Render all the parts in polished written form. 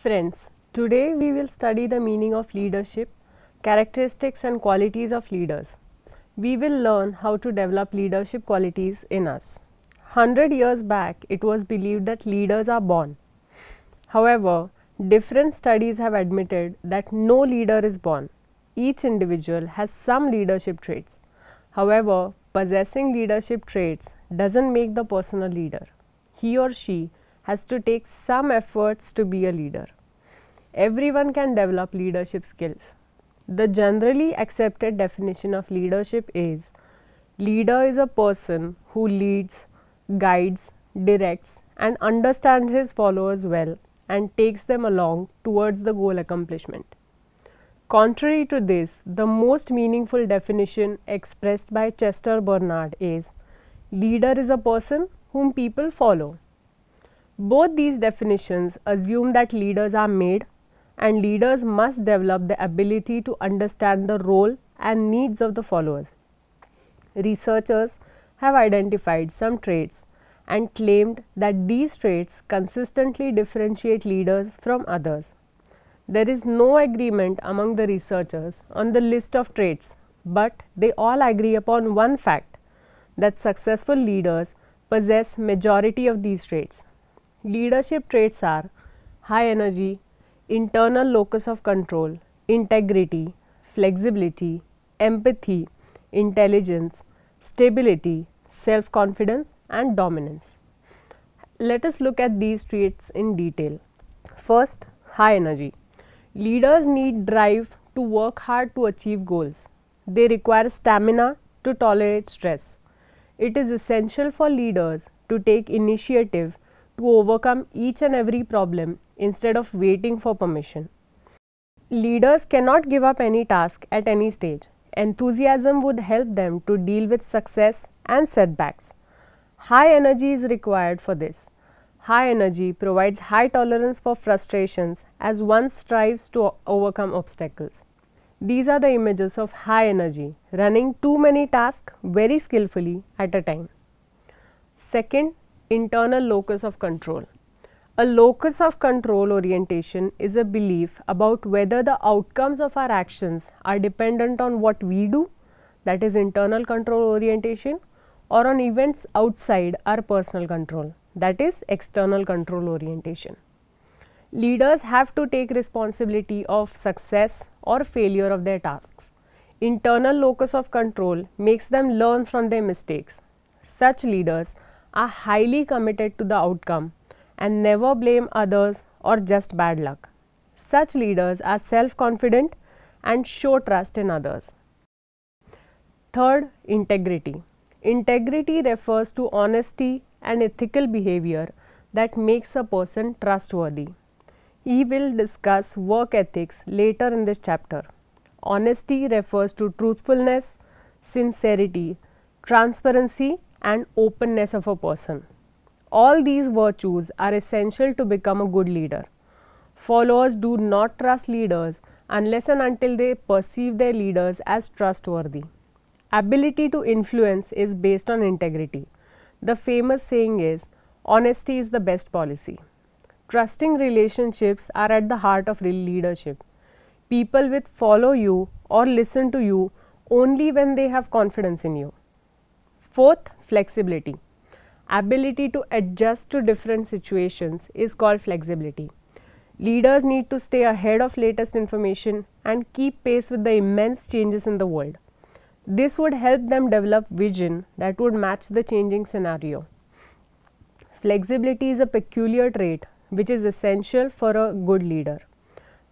Friends, today we will study the meaning of leadership, characteristics and qualities of leaders. We will learn how to develop leadership qualities in us. 100 years back, it was believed that leaders are born. However, different studies have admitted that no leader is born. Each individual has some leadership traits. However, possessing leadership traits doesn't make the person a leader. He or she has to take some efforts to be a leader. Everyone can develop leadership skills. The generally accepted definition of leadership is: leader is a person who leads, guides, directs and understands his followers well and takes them along towards the goal accomplishment. Contrary to this, the most meaningful definition expressed by Chester Bernard is: leader is a person whom people follow. Both these definitions assume that leaders are made, and leaders must develop the ability to understand the role and needs of the followers. Researchers have identified some traits and claimed that these traits consistently differentiate leaders from others. There is no agreement among the researchers on the list of traits, but they all agree upon one fact, that successful leaders possess majority of these traits. Leadership traits are high energy, internal locus of control, integrity, flexibility, empathy, intelligence, stability, self-confidence and dominance. Let us look at these traits in detail. First, high energy. Leaders need drive to work hard to achieve goals. They require stamina to tolerate stress. It is essential for leaders to take initiative to overcome each and every problem instead of waiting for permission. Leaders cannot give up any task at any stage. Enthusiasm would help them to deal with success and setbacks. High energy is required for this. High energy provides high tolerance for frustrations as one strives to overcome obstacles. These are the images of high energy, running too many tasks very skillfully at a time. Second, internal locus of control. A locus of control orientation is a belief about whether the outcomes of our actions are dependent on what we do, that is internal control orientation, or on events outside our personal control, that is external control orientation. Leaders have to take responsibility of success or failure of their tasks. Internal locus of control makes them learn from their mistakes. Such leaders are highly committed to the outcome and never blame others or just bad luck. Such leaders are self-confident and show trust in others. Third, integrity. Integrity refers to honesty and ethical behavior that makes a person trustworthy. He will discuss work ethics later in this chapter. Honesty refers to truthfulness, sincerity, transparency and openness of a person. All these virtues are essential to become a good leader. Followers do not trust leaders unless and until they perceive their leaders as trustworthy. Ability to influence is based on integrity. The famous saying is, honesty is the best policy. Trusting relationships are at the heart of leadership. People will follow you or listen to you only when they have confidence in you. Fourth, flexibility. Ability to adjust to different situations is called flexibility. Leaders need to stay ahead of latest information and keep pace with the immense changes in the world. This would help them develop vision that would match the changing scenario. Flexibility is a peculiar trait which is essential for a good leader.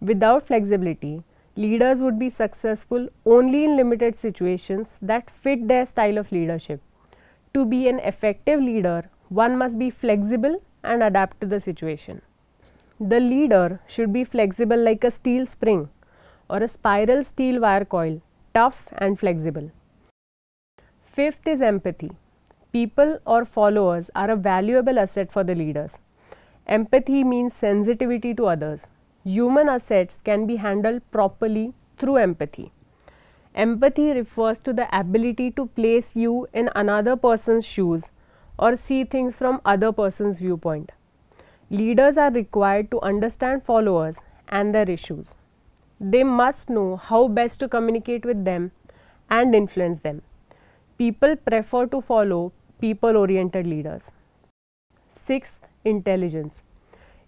Without flexibility, leaders would be successful only in limited situations that fit their style of leadership. To be an effective leader, one must be flexible and adapt to the situation. The leader should be flexible like a steel spring or a spiral steel wire coil, tough and flexible. Fifth is empathy. People or followers are a valuable asset for the leaders. Empathy means sensitivity to others. Human assets can be handled properly through empathy. Empathy refers to the ability to place you in another person's shoes or see things from other person's viewpoint. Leaders are required to understand followers and their issues. They must know how best to communicate with them and influence them. People prefer to follow people-oriented leaders. Sixth, intelligence.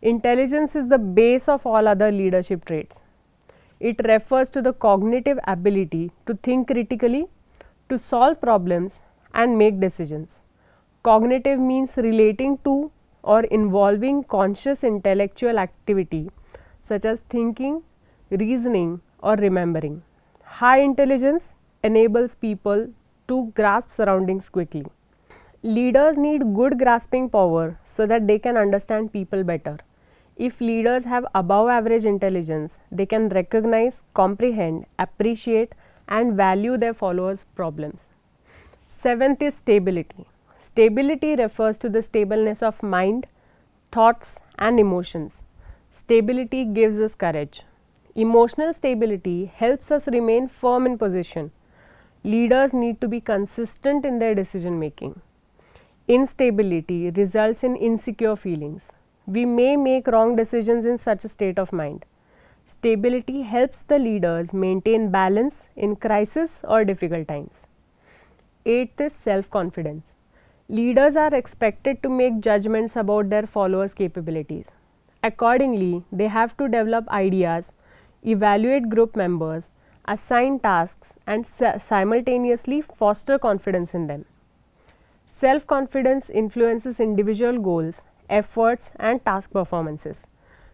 Intelligence is the base of all other leadership traits. It refers to the cognitive ability to think critically, to solve problems and make decisions. Cognitive means relating to or involving conscious intellectual activity such as thinking, reasoning or remembering. High intelligence enables people to grasp surroundings quickly. Leaders need good grasping power so that they can understand people better. If leaders have above average intelligence, they can recognize, comprehend, appreciate and value their followers' problems. Seventh is stability. Stability refers to the stableness of mind, thoughts and emotions. Stability gives us courage. Emotional stability helps us remain firm in position. Leaders need to be consistent in their decision making. Instability results in insecure feelings. We may make wrong decisions in such a state of mind. Stability helps the leaders maintain balance in crisis or difficult times. Eighth is self-confidence. Leaders are expected to make judgments about their followers' capabilities. Accordingly, they have to develop ideas, evaluate group members, assign tasks and simultaneously foster confidence in them. Self-confidence influences individual goals, efforts and task performances.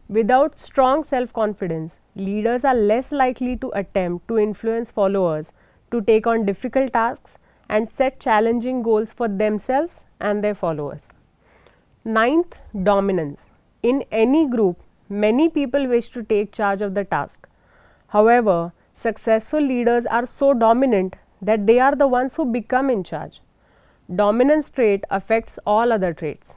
Without strong self-confidence, leaders are less likely to attempt to influence followers to take on difficult tasks and set challenging goals for themselves and their followers. Ninth, dominance. In any group, many people wish to take charge of the task. However, successful leaders are so dominant that they are the ones who become in charge. Dominance trait affects all other traits.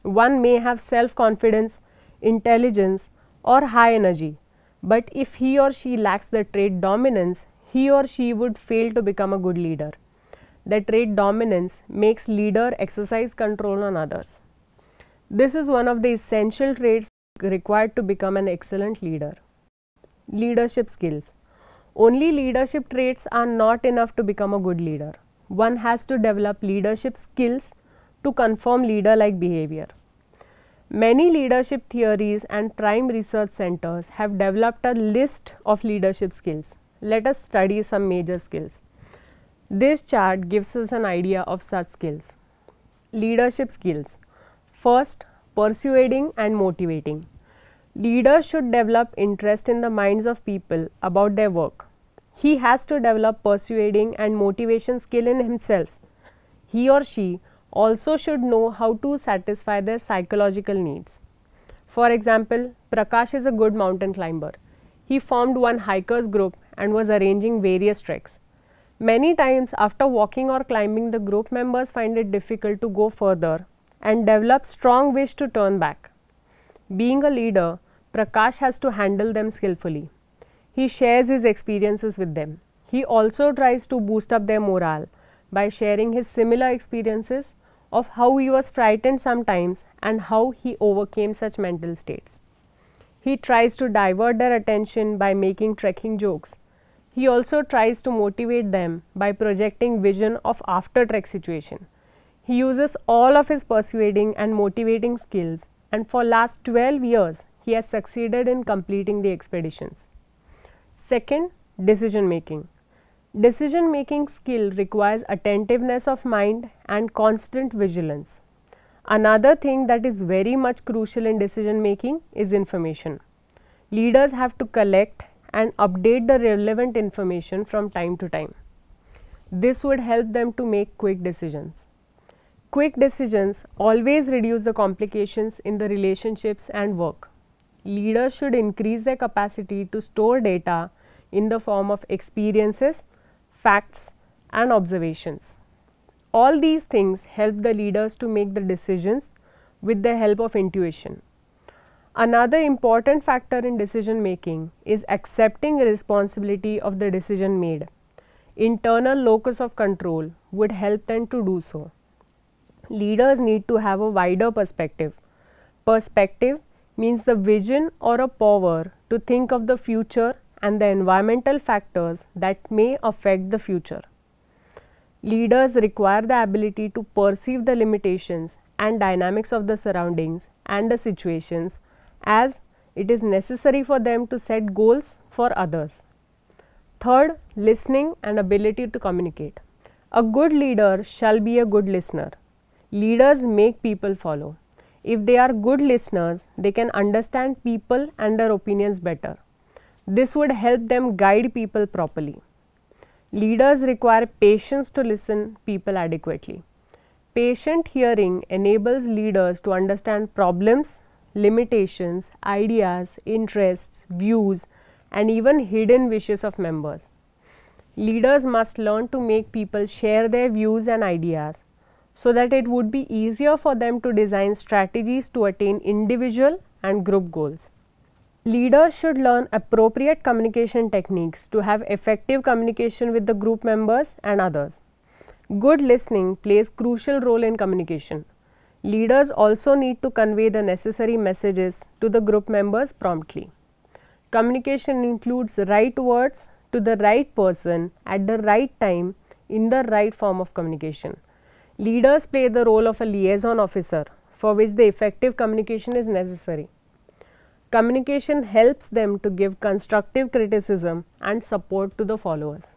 One may have self-confidence, intelligence or high energy, but if he or she lacks the trait dominance, he or she would fail to become a good leader. The trait dominance makes leader exercise control on others. This is one of the essential traits required to become an excellent leader. Leadership skills. Only leadership traits are not enough to become a good leader. One has to develop leadership skills to conform leader-like behavior. Many leadership theories and prime research centers have developed a list of leadership skills. Let us study some major skills. This chart gives us an idea of such skills. Leadership skills. First, persuading and motivating. Leaders should develop interest in the minds of people about their work. He has to develop persuading and motivation skill in himself. He or she also should know how to satisfy their psychological needs. For example, Prakash is a good mountain climber. He formed one hikers group and was arranging various treks. Many times after walking or climbing, the group members find it difficult to go further and develop strong wish to turn back. Being a leader, Prakash has to handle them skillfully. He shares his experiences with them. He also tries to boost up their morale by sharing his similar experiences of how he was frightened sometimes and how he overcame such mental states. He tries to divert their attention by making trekking jokes. He also tries to motivate them by projecting vision of after trek situation. He uses all of his persuading and motivating skills, and for last 12 years he has succeeded in completing the expeditions. Second, decision making. Decision making skill requires attentiveness of mind and constant vigilance. Another thing that is very much crucial in decision making is information. Leaders have to collect and update the relevant information from time to time. This would help them to make quick decisions. Quick decisions always reduce the complications in the relationships and work. Leaders should increase their capacity to store data in the form of experiences, facts and observations. All these things help the leaders to make the decisions with the help of intuition. Another important factor in decision making is accepting responsibility of the decision made. Internal locus of control would help them to do so. Leaders need to have a wider perspective. Perspective means the vision or a power to think of the future and the environmental factors that may affect the future. Leaders require the ability to perceive the limitations and dynamics of the surroundings and the situations, as it is necessary for them to set goals for others. Third, listening and ability to communicate. A good leader shall be a good listener. Leaders make people follow. If they are good listeners, they can understand people and their opinions better. This would help them guide people properly. Leaders require patience to listen people adequately. Patient hearing enables leaders to understand problems, limitations, ideas, interests, views, and even hidden wishes of members. Leaders must learn to make people share their views and ideas so that it would be easier for them to design strategies to attain individual and group goals. Leaders should learn appropriate communication techniques to have effective communication with the group members and others. Good listening plays a crucial role in communication. Leaders also need to convey the necessary messages to the group members promptly. Communication includes right words to the right person at the right time in the right form of communication. Leaders play the role of a liaison officer for which the effective communication is necessary. Communication helps them to give constructive criticism and support to the followers.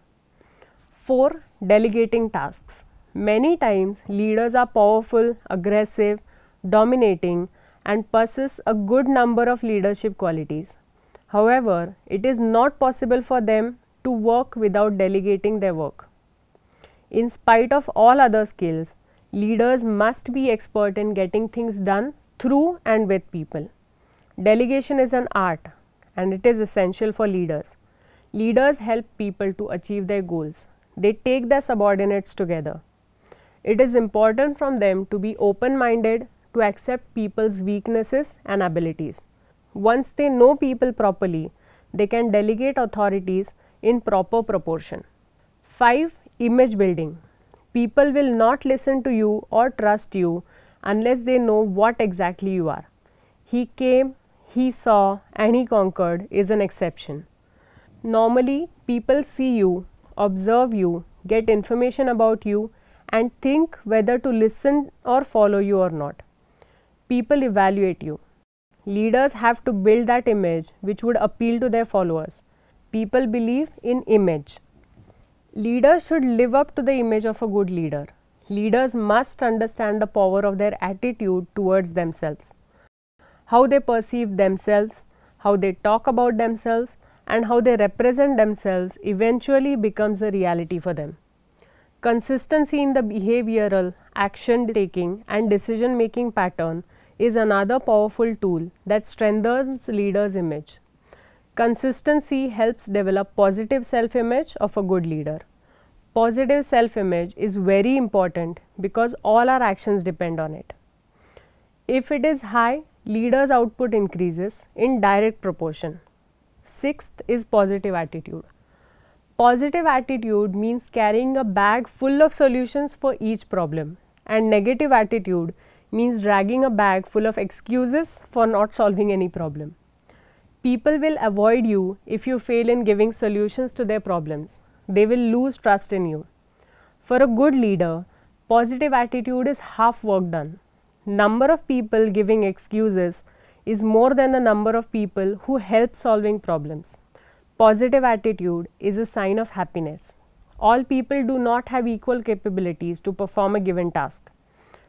4. Delegating tasks. Many times leaders are powerful, aggressive, dominating and possess a good number of leadership qualities. However, it is not possible for them to work without delegating their work. In spite of all other skills, leaders must be expert in getting things done through and with people. Delegation is an art and it is essential for leaders. Leaders help people to achieve their goals. They take their subordinates together. It is important from them to be open-minded to accept people's weaknesses and abilities. Once they know people properly, they can delegate authorities in proper proportion. 5. Image building. People will not listen to you or trust you unless they know what exactly you are. He came, he saw and he conquered is an exception. Normally, people see you, observe you, get information about you and think whether to listen or follow you or not. People evaluate you. Leaders have to build that image which would appeal to their followers. People believe in image. Leaders should live up to the image of a good leader. Leaders must understand the power of their attitude towards themselves. How they perceive themselves, how they talk about themselves, and how they represent themselves eventually becomes a reality for them. Consistency in the behavioral, action-taking, and decision-making pattern is another powerful tool that strengthens leaders' image. Consistency helps develop positive self-image of a good leader. Positive self-image is very important because all our actions depend on it. If it is high, leaders' output increases in direct proportion. 6th is positive attitude. Positive attitude means carrying a bag full of solutions for each problem, and negative attitude means dragging a bag full of excuses for not solving any problem. People will avoid you if you fail in giving solutions to their problems. They will lose trust in you. For a good leader, positive attitude is half work done. Number of people giving excuses is more than the number of people who help solving problems. Positive attitude is a sign of happiness. All people do not have equal capabilities to perform a given task.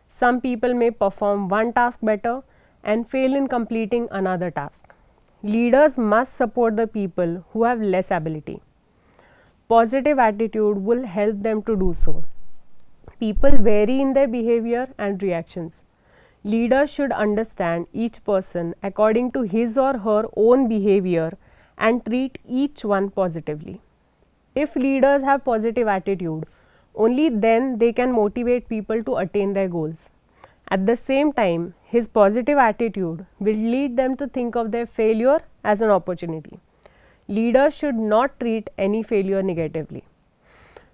Some people may perform one task better and fail in completing another task. Leaders must support the people who have less ability. Positive attitude will help them to do so. People vary in their behavior and reactions. Leaders should understand each person according to his or her own behavior and treat each one positively. If leaders have positive attitude, only then they can motivate people to attain their goals. At the same time, his positive attitude will lead them to think of their failure as an opportunity. Leaders should not treat any failure negatively.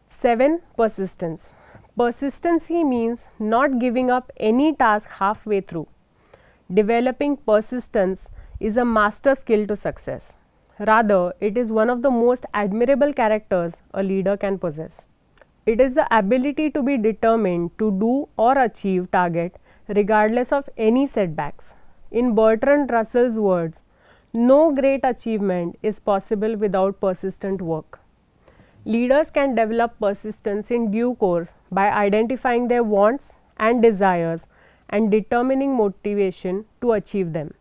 7. Persistence. Persistency means not giving up any task halfway through. Developing persistence is a master skill to success. Rather, it is one of the most admirable characters a leader can possess. It is the ability to be determined to do or achieve target regardless of any setbacks. In Bertrand Russell's words, no great achievement is possible without persistent work. Leaders can develop persistence in due course by identifying their wants and desires and determining motivation to achieve them.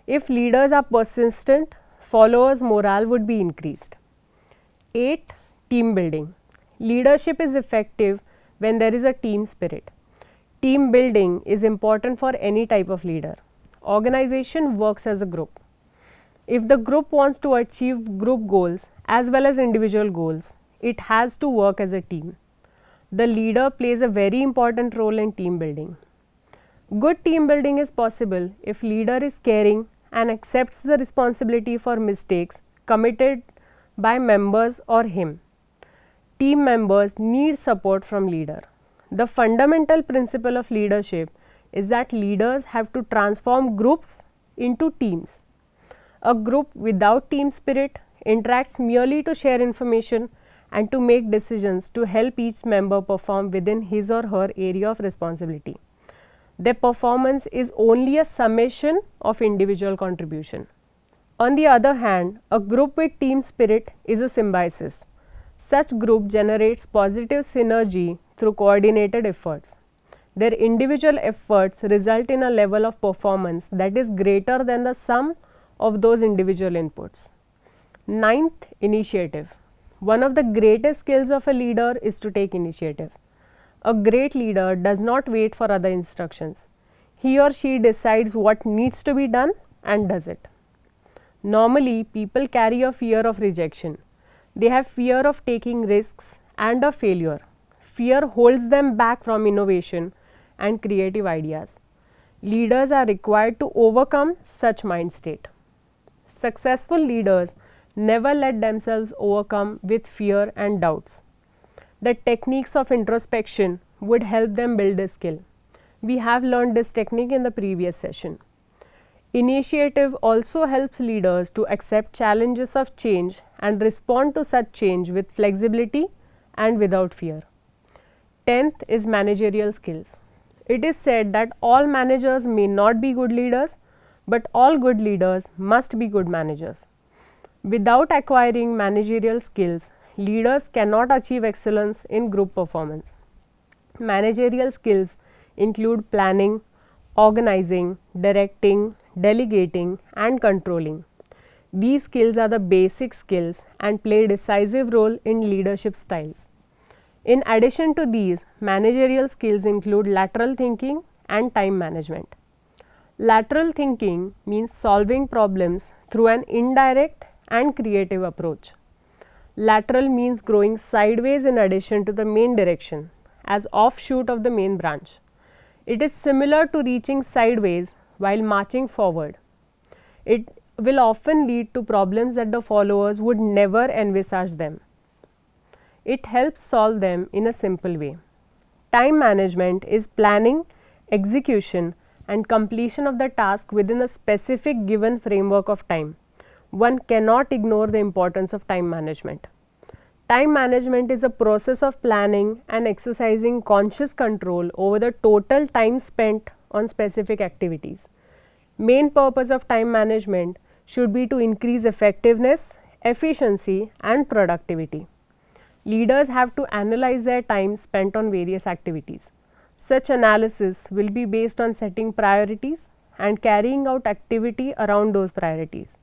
If leaders are persistent, followers' morale would be increased. 8. Team building. Leadership is effective when there is a team spirit. Team building is important for any type of leader. Organization works as a group. If the group wants to achieve group goals as well as individual goals, it has to work as a team. The leader plays a very important role in team building. Good team building is possible if leader is caring and accepts the responsibility for mistakes committed by members or him. Team members need support from leader. The fundamental principle of leadership is that leaders have to transform groups into teams. A group without team spirit interacts merely to share information and to make decisions to help each member perform within his or her area of responsibility. Their performance is only a summation of individual contribution. On the other hand, a group with team spirit is a symbiosis. Such group generates positive synergy through coordinated efforts. Their individual efforts result in a level of performance that is greater than the sum of those individual inputs. 9th, initiative. One of the greatest skills of a leader is to take initiative. A great leader does not wait for other instructions. He or she decides what needs to be done and does it. Normally, people carry a fear of rejection. They have fear of taking risks and of failure. Fear holds them back from innovation and creative ideas. Leaders are required to overcome such mind state. Successful leaders never let themselves overcome with fear and doubts. The techniques of introspection would help them build a skill. We have learned this technique in the previous session. Initiative also helps leaders to accept challenges of change and respond to such change with flexibility and without fear. 10th is managerial skills. It is said that all managers may not be good leaders, but all good leaders must be good managers. Without acquiring managerial skills, leaders cannot achieve excellence in group performance. Managerial skills include planning, organizing, directing, delegating, and controlling. These skills are the basic skills and play a decisive role in leadership styles. In addition to these, managerial skills include lateral thinking and time management. Lateral thinking means solving problems through an indirect and creative approach. Lateral means growing sideways in addition to the main direction as offshoot of the main branch. It is similar to reaching sideways while marching forward. It will often lead to problems that the followers would never envisage them. It helps solve them in a simple way. Time management is planning, execution, and completion of the task within a specific given framework of time. One cannot ignore the importance of time management. Time management is a process of planning and exercising conscious control over the total time spent on specific activities. Main purpose of time management should be to increase effectiveness, efficiency, and productivity. Leaders have to analyze their time spent on various activities. Such analysis will be based on setting priorities and carrying out activity around those priorities.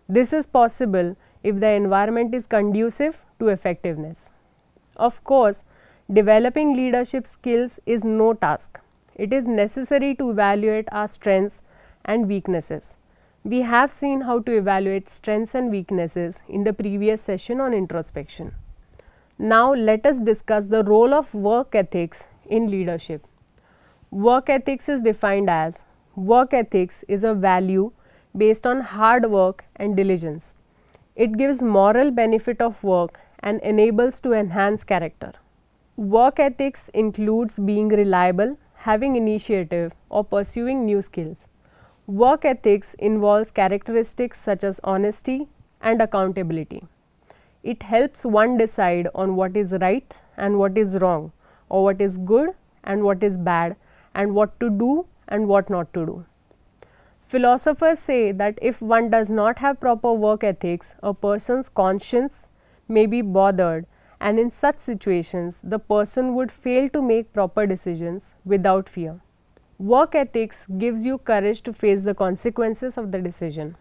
This is possible if the environment is conducive to effectiveness. Of course, developing leadership skills is no task. It is necessary to evaluate our strengths and weaknesses. We have seen how to evaluate strengths and weaknesses in the previous session on introspection. Now, let us discuss the role of work ethics in leadership. Work ethics is defined as work ethics is a value based on hard work and diligence. It gives moral benefit of work and enables to enhance character. Work ethics includes being reliable, having initiative, or pursuing new skills. Work ethics involves characteristics such as honesty and accountability. It helps one decide on what is right and what is wrong, or what is good and what is bad, and what to do and what not to do. Philosophers say that if one does not have proper work ethics, a person's conscience may be bothered, and in such situations, the person would fail to make proper decisions without fear. Work ethics gives you courage to face the consequences of the decision.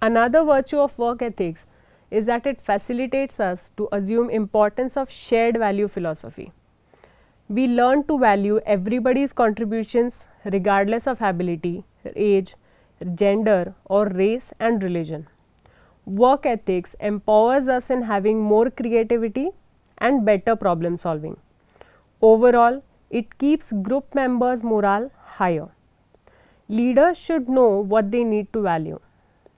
Another virtue of work ethics is that it facilitates us to assume importance of shared value philosophy. We learn to value everybody's contributions regardless of ability, age, gender, or race and religion. Work ethics empowers us in having more creativity and better problem solving. Overall, it keeps group members' morale higher. Leaders should know what they need to value.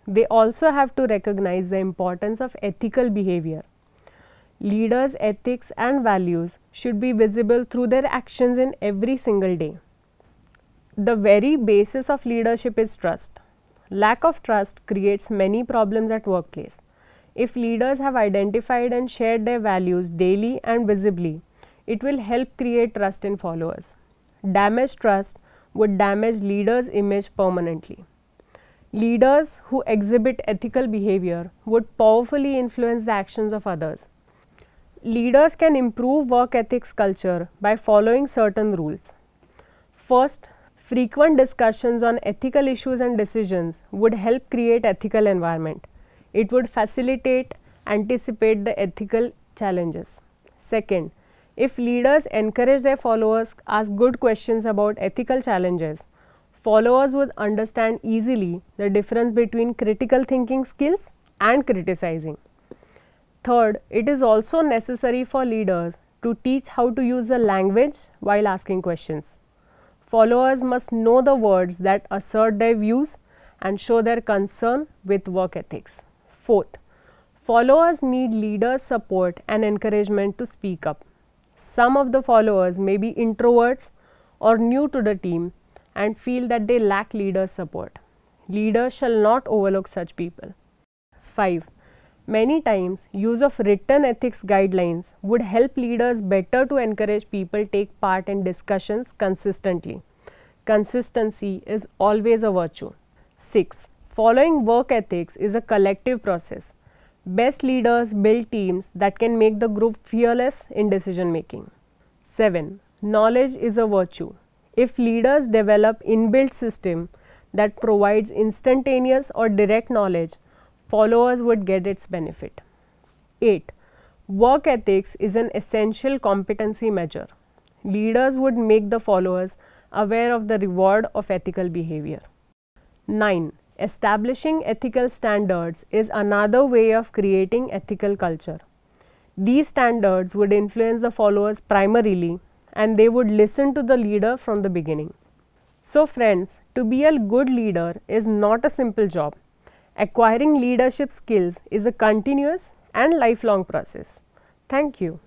They also have to recognize the importance of ethical behavior. Leaders' ethics and values should be visible through their actions in every single day. The very basis of leadership is trust. Lack of trust creates many problems at workplace. If leaders have identified and shared their values daily and visibly, it will help create trust in followers. Damaged trust would damage leaders' image permanently. Leaders who exhibit ethical behavior would powerfully influence the actions of others. Leaders can improve work ethics culture by following certain rules. First, frequent discussions on ethical issues and decisions would help create ethical environment. It would facilitate, anticipate the ethical challenges. Second, if leaders encourage their followers ask good questions about ethical challenges, followers would understand easily the difference between critical thinking skills and criticizing. Third, it is also necessary for leaders to teach how to use the language while asking questions. Followers must know the words that assert their views and show their concern with work ethics. Fourth, followers need leaders' support and encouragement to speak up. Some of the followers may be introverts or new to the team and feel that they lack leaders' support. Leaders shall not overlook such people. 5. Many times, use of written ethics guidelines would help leaders better to encourage people take part in discussions consistently. Consistency is always a virtue. 6. Following work ethics is a collective process. Best leaders build teams that can make the group fearless in decision making. 7. Knowledge is a virtue. If leaders develop inbuilt system that provides instantaneous or direct knowledge, followers would get its benefit. 8. Work ethics is an essential competency measure. Leaders would make the followers aware of the reward of ethical behavior. 9. Establishing ethical standards is another way of creating ethical culture. These standards would influence the followers primarily, and they would listen to the leader from the beginning. So friends, to be a good leader is not a simple job. Acquiring leadership skills is a continuous and lifelong process. Thank you.